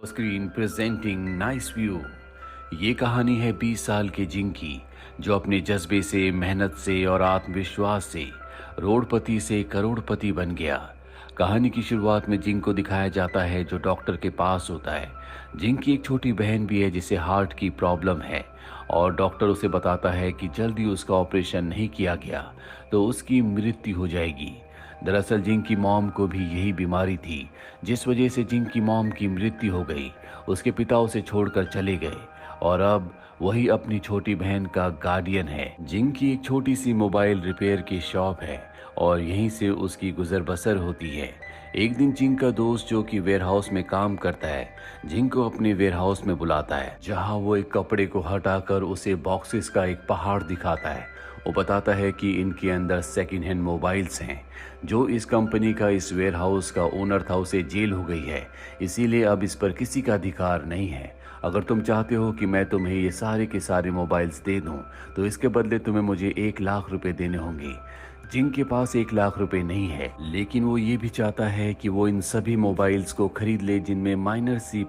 Screen presenting nice view. ये कहानी है 20 साल के जिंग की, जो अपने जज्बे से, मेहनत से और आत्मविश्वास से रोडपति से करोड़पति बन गया। कहानी की शुरुआत में जिंग को दिखाया जाता है जो डॉक्टर के पास होता है। जिंग की एक छोटी बहन भी है जिसे हार्ट की प्रॉब्लम है और डॉक्टर उसे बताता है कि जल्दी उसका ऑपरेशन नहीं किया गया तो उसकी मृत्यु हो जाएगी। दरअसल जिंग की मॉम को भी यही बीमारी थी, जिस वजह से जिंग की मॉम की मृत्यु हो गई। उसके पिता उसे छोड़कर चले गए और अब वही अपनी छोटी बहन का गार्डियन है। जिंग की एक छोटी सी मोबाइल रिपेयर की शॉप है और यहीं से उसकी गुजर बसर होती है। एक दिन जिंग का दोस्त जो कि वेयरहाउस में काम करता है, जिंग को अपने वेयरहाउस में बुलाता है, जहां वो एक कपड़े को हटाकर उसे बॉक्सेस का एक पहाड़ दिखाता है। वो बताता है कि इनके अंदर सेकंड हैंड मोबाइल्स हैं। जो इस कंपनी का, इस वेयरहाउस का ओनर था, उसे जेल हो गई है, इसीलिए अब इस पर किसी का अधिकार नहीं है। अगर तुम चाहते हो कि मैं तुम्हें ये सारे के सारे मोबाइल्स दे दूं, तो इसके बदले तुम्हें मुझे 1 लाख रुपए देने होंगे। जिंग के पास 1 लाख रुपए नहीं है, लेकिन वो ये भी चाहता है कि वो इन सभी मोबाइल्स को खरीद ले जिनमें माइनर सी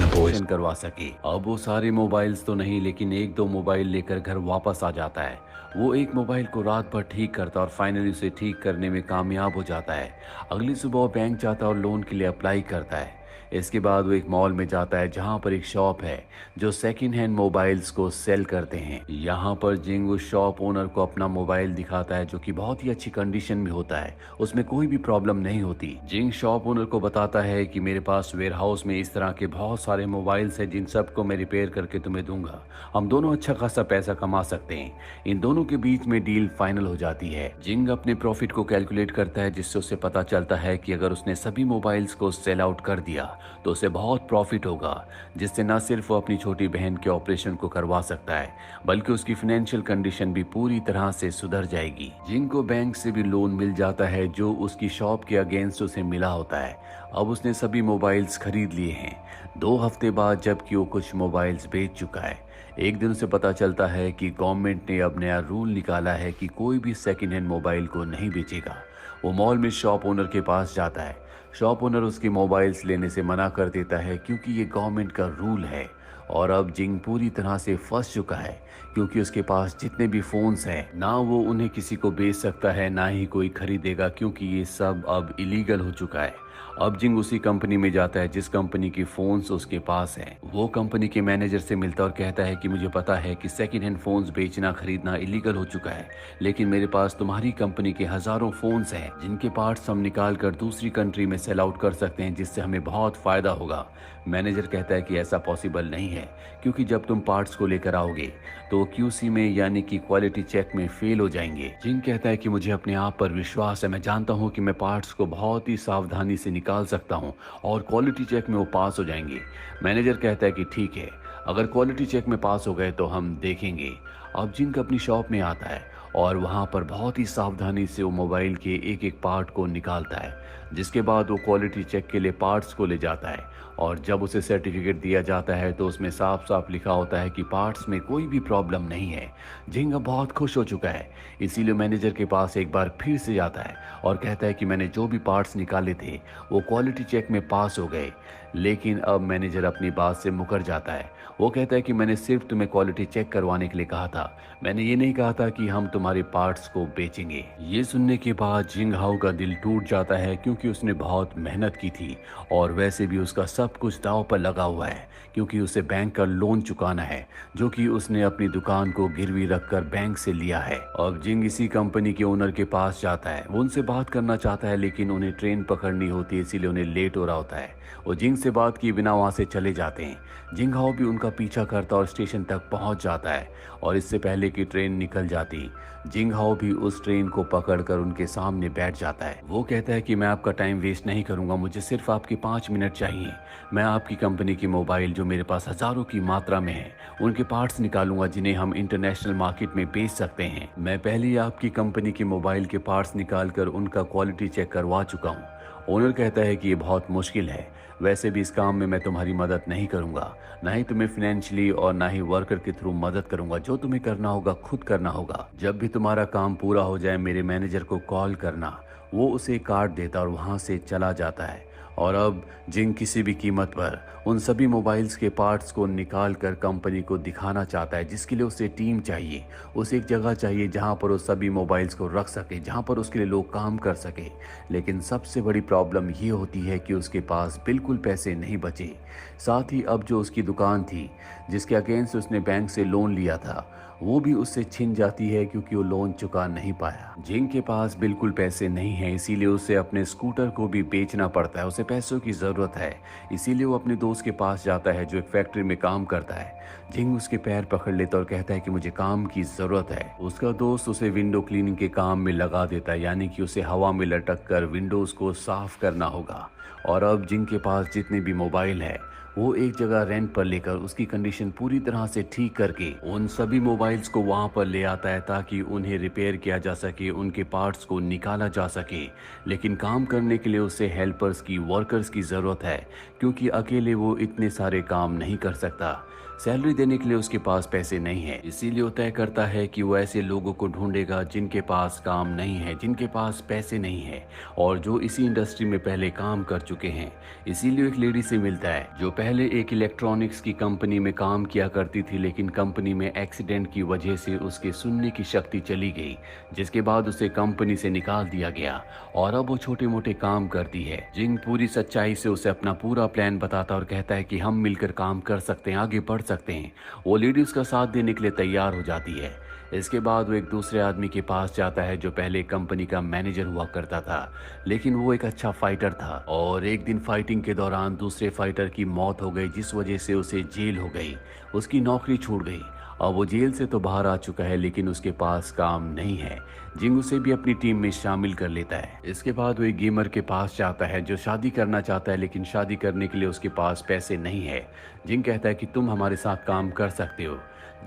ऑपरेशन करवा सके। अब वो सारे मोबाइल्स तो नहीं, लेकिन एक दो मोबाइल लेकर घर वापस आ जाता है। वो एक मोबाइल को रात भर ठीक करता और फाइनली उसे ठीक करने में कामयाब हो जाता है। अगली सुबह वो बैंक जाता है और लोन के लिए अप्लाई करता है। इसके बाद वो एक मॉल में जाता है जहां पर एक शॉप है जो सेकंड हैंड मोबाइल्स को सेल करते हैं। यहाँ पर जिंग उस शॉप ओनर को अपना मोबाइल दिखाता है जो कि बहुत ही अच्छी कंडीशन में होता है, उसमें कोई भी प्रॉब्लम नहीं होती। जिंग शॉप ओनर को बताता है कि मेरे पास वेयरहाउस में इस तरह के बहुत सारे मोबाइल्स हैं जिन सबको मैं रिपेयर करके तुम्हें दूंगा। हम दोनों अच्छा खासा पैसा कमा सकते हैं। इन दोनों के बीच में डील फाइनल हो जाती है। जिंग अपने प्रॉफिट को कैलकुलेट करता है, जिससे उसे पता चलता है कि अगर उसने सभी मोबाइल्स को सेल आउट कर दिया तो उसे बहुत प्रॉफिट होगा, जिससे न सिर्फ वो अपनी छोटी बहन के ऑपरेशन को करवा सकता है, बल्कि उसकी फाइनेंशियल कंडीशन भी पूरी तरह से सुधर जाएगी। जिंग को बैंक से भी लोन मिल जाता है जो उसकी शॉप के अगेंस्ट उसे मिला होता है। अब उसने सभी मोबाइल्स खरीद लिए हैं। 2 हफ्ते बाद जबकि वो कुछ मोबाइल्स बेच चुका है, एक दिन उसे पता चलता है कि गवर्नमेंट ने अब नया रूल निकाला है कि कोई भी सेकेंड हैंड मोबाइल को नहीं बेचेगा। वो मॉल में शॉप ओनर के पास जाता है। शॉप ओनर उसकी मोबाइल्स लेने से मना कर देता है क्योंकि ये गवर्नमेंट का रूल है। और अब जिंग पूरी तरह से फंस चुका है, क्योंकि उसके पास जितने भी फोन्स हैं, ना वो उन्हें किसी को बेच सकता है, ना ही कोई खरीदेगा, क्योंकि ये सब अब इलीगल हो चुका है। अब जिंग उसी कंपनी में जाता है जिस कंपनी की फोन्स उसके पास हैं। वो कंपनी के मैनेजर से मिलता और कहता है कि मुझे पता है कि सेकंड हैंड फोन्स बेचना खरीदना इलीगल हो चुका है, लेकिन मेरे पास तुम्हारी कंपनी के हजारों फोन्स हैं जिनके पार्ट्स हम निकाल कर दूसरी कंट्री में सेल आउट कर सकते हैं, जिससे हमें बहुत फायदा होगा। मैनेजर कहता है कि ऐसा पॉसिबल नहीं है, क्योंकि जब तुम पार्ट्स को लेकर आओगे तो क्यूसी में, यानी कि क्वालिटी चेक में फेल हो जाएंगे। जिंग कहता है कि मुझे अपने आप पर विश्वास है, मैं जानता हूं कि मैं पार्ट्स को बहुत ही सावधानी से निकाल सकता हूं और क्वालिटी चेक में वो पास हो जाएंगे। मैनेजर कहता है कि ठीक है, अगर क्वालिटी चेक में पास हो गए तो हम देखेंगे। अब जिंग अपनी शॉप में आता है और वहां पर बहुत ही सावधानी से वो मोबाइल के एक एक पार्ट को निकालता है, जिसके बाद वो क्वालिटी चेक के लिए पार्ट्स को ले जाता है। और जब उसे सर्टिफिकेट दिया जाता है तो उसमें साफ साफ लिखा होता है कि पार्ट्स में कोई भी प्रॉब्लम नहीं है। जिंग अब बहुत खुश हो चुका है, इसीलिए मैनेजर के पास एक बार फिर से जाता है और कहता है कि मैंने जो भी पार्ट्स निकाले थे वो क्वालिटी चेक में पास हो गए। लेकिन अब मैनेजर अपनी बात से मुकर जाता है। वो कहता है कि मैंने सिर्फ तुम्हें क्वालिटी चेक करवाने के लिए कहा था, मैंने ये नहीं कहा था कि हम तुम्हारे पार्ट्स को बेचेंगे। ये सुनने के बाद जिंग हाउ का दिल टूट जाता है, क्योंकि उसने बहुत मेहनत की थी और वैसे भी उसका सब कुछ दांव पर लगा हुआ है, क्योंकि उसे बैंक का लोन चुकाना है जो कि उसने अपनी दुकान को गिरवी रखकर बैंक से लिया है। अब जिंग इसी कंपनी के ओनर के पास जाता है। वो उनसे बात करना चाहता है, लेकिन उन्हें ट्रेन पकड़नी होती है, इसीलिए उन्हें लेट हो रहा होता है। वो जिंग से बात किए बिना वहां से चले जाते हैं। जिंग हाओ भी उनका पीछा करता और स्टेशन तक पहुंच जाता है, और इससे पहले कि ट्रेन निकल जाती, जिंग हाओ भी उस ट्रेन को पकड़कर उनके सामने बैठ जाता है। वो कहता है कि मैं आपका टाइम वेस्ट नहीं करूंगा, मुझे सिर्फ आपके 5 मिनट चाहिए। मैं आपकी कंपनी की मोबाइल, जो मेरे पास हजारों की मात्रा में है, उनके पार्ट्स निकालूंगा जिन्हें हम इंटरनेशनल मार्केट में बेच सकते हैं। मैं पहले ही आपकी कंपनी के मोबाइल के पार्ट्स निकालकर उनका क्वालिटी चेक करवा चुका हूँ। ओनर कहता है कि ये बहुत मुश्किल है, वैसे भी इस काम में मैं तुम्हारी मदद नहीं करूंगा, ना ही तुम्हें फाइनेंशियली और ना ही वर्कर के थ्रू मदद करूंगा। जो तुम्हें करना होगा खुद करना होगा। जब भी तुम्हारा काम पूरा हो जाए मेरे मैनेजर को कॉल करना। वो उसे कार्ड देता और वहां से चला जाता है। और अब जिंग किसी भी कीमत पर उन सभी मोबाइल्स के पार्ट्स को निकाल कर कंपनी को दिखाना चाहता है, जिसके लिए उसे टीम चाहिए। उसे एक जगह चाहिए जहां पर वो सभी मोबाइल्स को रख सके, जहां पर उसके लिए लोग काम कर सके। लेकिन सबसे बड़ी प्रॉब्लम ये होती है कि उसके पास बिल्कुल पैसे नहीं बचे। साथ ही अब जो उसकी दुकान थी, जिसके अगेंस्ट उसने बैंक से लोन लिया था, वो भी उससे छिन जाती है क्योंकि वो लोन चुका नहीं पाया। जिंग के पास बिल्कुल पैसे नहीं है, इसीलिए उसे अपने स्कूटर को भी बेचना पड़ता है। उसे पैसों की ज़रूरत है, इसीलिए वो अपने दोस्त के पास जाता है जो एक फैक्ट्री में काम करता है। जिंग उसके पैर पकड़ लेता और कहता है कि मुझे काम की ज़रूरत है। उसका दोस्त उसे विंडो क्लीनिंग के काम में लगा देता है, यानी कि उसे हवा में लटक कर विंडोज़ को साफ करना होगा। और अब जिंग के पास जितने भी मोबाइल है, वो एक जगह रेंट पर लेकर उसकी कंडीशन पूरी तरह से ठीक करके उन सभी मोबाइल्स को वहां पर ले आता है ताकि उन्हें रिपेयर किया जा सके, उनके पार्ट्स को निकाला जा सके। लेकिन काम करने के लिए उसे हेल्पर्स की, वर्कर्स की ज़रूरत है, क्योंकि अकेले वो इतने सारे काम नहीं कर सकता। सैलरी देने के लिए उसके पास पैसे नहीं है, इसीलिए वो तय करता है कि वो ऐसे लोगों को ढूंढेगा जिनके पास काम नहीं है, जिनके पास पैसे नहीं है और जो इसी इंडस्ट्री में पहले काम कर चुके हैं। इसीलिए एक लेडी से मिलता है जो पहले एक इलेक्ट्रॉनिक्स की कंपनी में काम किया करती थी, लेकिन कंपनी में एक्सीडेंट की वजह से उसके सुनने की शक्ति चली गई, जिसके बाद उसे कंपनी से निकाल दिया गया और अब वो छोटे मोटे काम करती है। जिंग पूरी सच्चाई से उसे अपना पूरा प्लान बताता और कहता है कि हम मिलकर काम कर सकते हैं, आगे बढ़ सकते हैं। वो लेडी उसका साथ देने के लिए तैयार हो जाती है। इसके बाद वो एक दूसरे आदमी के पास जाता है जो पहले कंपनी का मैनेजर हुआ करता था, लेकिन वो एक अच्छा फाइटर था और एक दिन फाइटिंग के दौरान दूसरे फाइटर की मौत हो गई, जिस वजह से उसे जेल हो गई, उसकी नौकरी छूट गई। अब वो जेल से तो बाहर आ चुका है, लेकिन उसके पास काम नहीं है। जिंग उसे भी अपनी टीम में शामिल कर लेता है। इसके बाद वो एक गेमर के पास जाता है जो शादी करना चाहता है, लेकिन शादी करने के लिए उसके पास पैसे नहीं है। जिंग कहता है कि तुम हमारे साथ काम कर सकते हो।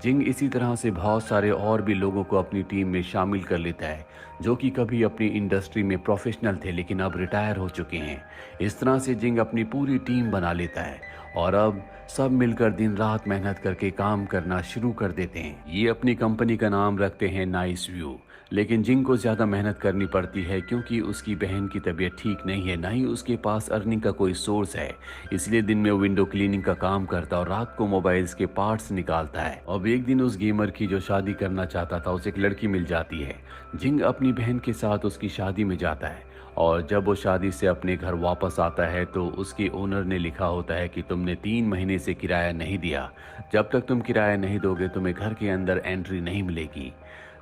जिंग इसी तरह से बहुत सारे और भी लोगों को अपनी टीम में शामिल कर लेता है जो कि कभी अपनी इंडस्ट्री में प्रोफेशनल थे लेकिन अब रिटायर हो चुके हैं। इस तरह से जिंग अपनी पूरी टीम बना लेता है और अब सब मिलकर दिन रात मेहनत करके काम करना शुरू कर देते हैं। ये अपनी कंपनी का नाम रखते हैं नाइस व्यू। लेकिन जिंग को ज़्यादा मेहनत करनी पड़ती है क्योंकि उसकी बहन की तबीयत ठीक नहीं है, ना ही उसके पास अर्निंग का कोई सोर्स है। इसलिए दिन में वो विंडो क्लीनिंग का काम करता और रात को मोबाइल्स के पार्ट्स निकालता है। अब एक दिन उस गेमर की जो शादी करना चाहता था, उसे एक लड़की मिल जाती है। जिंग अपनी बहन के साथ उसकी शादी में जाता है और जब वो शादी से अपने घर वापस आता है तो उसके ओनर ने लिखा होता है कि तुमने 3 महीने से किराया नहीं दिया, जब तक तुम किराया नहीं दोगे तुम्हें घर के अंदर एंट्री नहीं मिलेगी।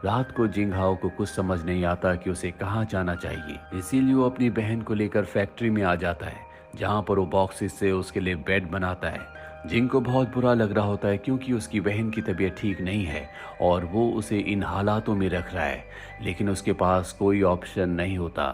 रात को जिंग हाओ को कुछ समझ नहीं आता कि उसे कहाँ जाना चाहिए, इसीलिए वो अपनी बहन को लेकर फैक्ट्री में आ जाता है जहाँ पर वो बॉक्सेस से उसके लिए बेड बनाता है। जिंग को बहुत बुरा लग रहा होता है क्योंकि उसकी बहन की तबीयत ठीक नहीं है और वो उसे इन हालातों में रख रहा है, लेकिन उसके पास कोई ऑप्शन नहीं होता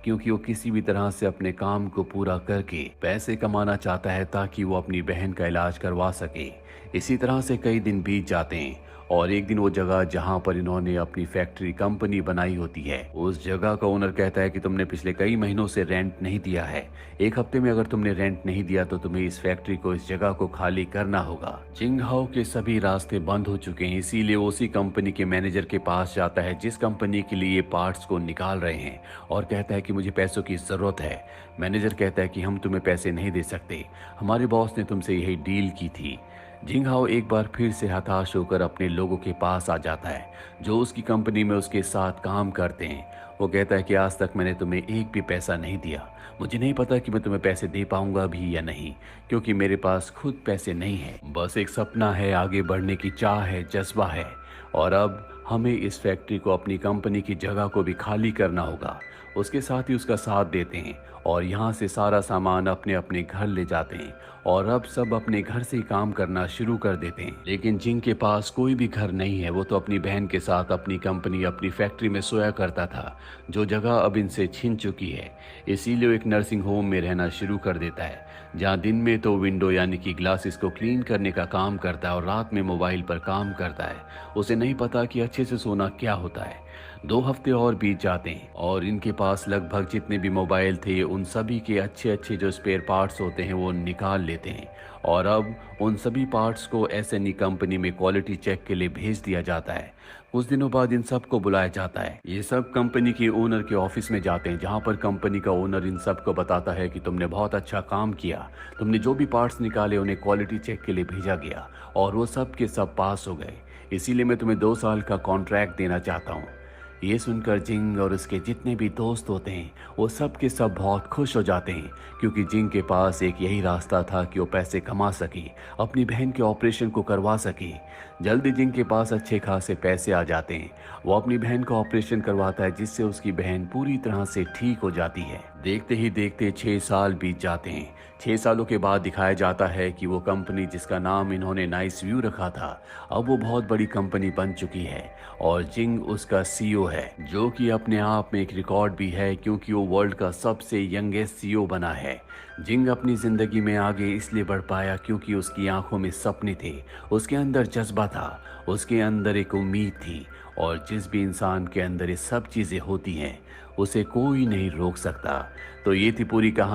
क्योंकि वो किसी भी तरह से अपने काम को पूरा करके पैसे कमाना चाहता है ताकि वो अपनी बहन का इलाज करवा सके। इसी तरह से कई दिन बीत जाते हैं और एक दिन वो जगह जहां पर इन्होंने अपनी फैक्ट्री कंपनी बनाई होती है, उस जगह का ओनर कहता है कि तुमने पिछले कई महीनों से रेंट नहीं दिया है। 1 हफ्ते में अगर तुमने रेंट नहीं दिया तो तुम्हें इस फैक्ट्री को, इस जगह को खाली करना होगा। जिंग हाओ के सभी रास्ते बंद हो चुके हैं, इसीलिए वो उसी कंपनी के मैनेजर के पास जाता है जिस कंपनी के लिए ये पार्ट्स को निकाल रहे हैं और कहता है कि मुझे पैसों की ज़रूरत है। मैनेजर कहता है कि हम तुम्हें पैसे नहीं दे सकते, हमारे बॉस ने तुमसे यही डील की थी। जिंग हाओ एक बार फिर से हताश होकर अपने लोगों के पास आ जाता है जो उसकी कंपनी में उसके साथ काम करते हैं। वो कहता है कि आज तक मैंने तुम्हें एक भी पैसा नहीं दिया, मुझे नहीं पता कि मैं तुम्हें पैसे दे पाऊंगा भी या नहीं, क्योंकि मेरे पास खुद पैसे नहीं है। बस एक सपना है, आगे बढ़ने की चाह है, जज्बा है और अब हमें इस फैक्ट्री को, अपनी कंपनी की जगह को भी खाली करना होगा। उसके साथ ही उसका साथ देते हैं और यहाँ से सारा सामान अपने अपने घर ले जाते हैं और अब सब अपने घर से ही काम करना शुरू कर देते हैं। लेकिन जिंग के पास कोई भी घर नहीं है, वो तो अपनी बहन के साथ अपनी कंपनी, अपनी फैक्ट्री में सोया करता था जो जगह अब इनसे छिन चुकी है। इसीलिए वो एक नर्सिंग होम में रहना शुरू कर देता है जहाँ दिन में तो विंडो यानी कि ग्लासेस को क्लीन करने का काम करता है और रात में मोबाइल पर काम करता है। उसे नहीं पता कि अच्छे से सोना क्या होता है। 2 हफ्ते और बीत जाते हैं और इनके पास लगभग जितने भी मोबाइल थे उन सभी के अच्छे-अच्छे जो स्पेयर पार्ट्स होते हैं वो निकाल लेते हैं और अब उन सभी पार्ट्स को एसएनई कंपनी में क्वालिटी चेक के लिए भेज दिया जाता है। कुछ दिनों बाद इन सब को बुलाया जाता है। ये सब कंपनी के ओनर के ऑफिस में जाते हैं जहाँ पर कंपनी का ओनर इन सब को बताता है कि तुमने बहुत अच्छा काम किया। तुमने जो भी पार्ट्स निकाले उन्हें क्वालिटी चेक के लिए भेजा गया और वो सब के सब पास हो गए। इसीलिए मैं तुम्हें 2 साल का कॉन्ट्रैक्ट देना चाहता हूँ। ये सुनकर जिंग और उसके जितने भी दोस्त होते हैं वो सब के सब बहुत खुश हो जाते हैं क्योंकि जिंग के पास एक यही रास्ता था कि वो पैसे कमा सके, अपनी बहन के ऑपरेशन को करवा सके। जल्दी जिंग के पास अच्छे खासे पैसे आ जाते हैं। वो अपनी बहन का ऑपरेशन करवाता है जिससे उसकी बहन पूरी तरह से ठीक हो जाती है। देखते ही देखते 6 साल बीत जाते हैं। 6 सालों के बाद दिखाया जाता है कि वो कंपनी जिसका नाम इन्होंने नाइस व्यू रखा था अब वो बहुत बड़ी कंपनी बन चुकी है और जिंग उसका सीईओ है, जो कि अपने आप में एक रिकॉर्ड भी है क्योंकि वो वर्ल्ड का सबसे यंगेस्ट सीईओ बना है। जिंग अपनी जिंदगी में आगे इसलिए बढ़ पाया क्योंकि उसकी आंखों में सपने थे, उसके अंदर जज्बा था, उसके अंदर एक उम्मीद थी और जिस भी इंसान के अंदर ये सब चीजें होती हैं उसे कोई नहीं रोक सकता। तो ये थी पूरी कहानी।